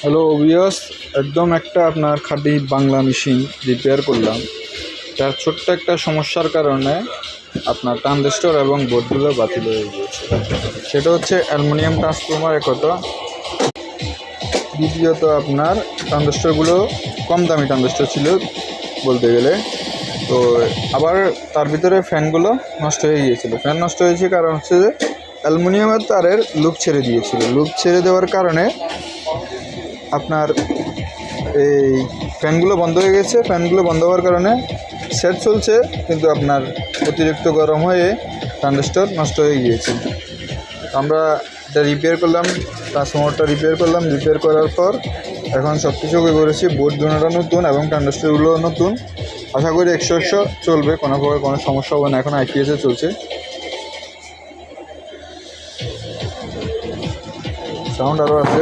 Hello viewers, একদম একটা আপনার খাঁটি বাংলা মেশিন রিপেয়ার করলাম। তার ছোট্ট একটা সমস্যার কারণে আপনার ট্রানজিস্টর এবং বোর্ডগুলো বাতিল হয়ে গিয়েছে। সেটা হচ্ছে অ্যালুমিনিয়াম ট্রান্সফরমার একত, দ্বিতীয়ত আপনার ট্রানজিস্টরগুলো কম দামি ট্রানজিস্টর ছিল বলতে গেলে। তো আবার তার ভিতরে ফ্যানগুলো নষ্ট হয়ে গিয়েছিলো। ফ্যান নষ্ট হয়েছে কারণ হচ্ছে যে অ্যালুমিনিয়ামের তারের লুপ ছেড়ে দিয়েছিল। লুপ ছেড়ে দেওয়ার কারণে আপনার এই ফ্যানগুলো বন্ধ হয়ে গেছে। ফ্যানগুলো বন্ধ হওয়ার কারণে সেট চলছে, কিন্তু আপনার অতিরিক্ত গরম হয়ে ট্রানজিস্টর নষ্ট হয়ে গিয়েছে। আমরা এটা রিপেয়ার করলাম, ট্রান্সফরমারটা রিপেয়ার করলাম। রিপেয়ার করার পর এখন সব কিছু করেছি। বোর্ড দুটোটা নতুন এবং ট্রানজিস্টরগুলো নতুন। আশা করি 100 চলবে, কোনো প্রকার কোনো সমস্যা হবে না। এখন আইপিএসে চলছে। সাউন্ড আরও আছে।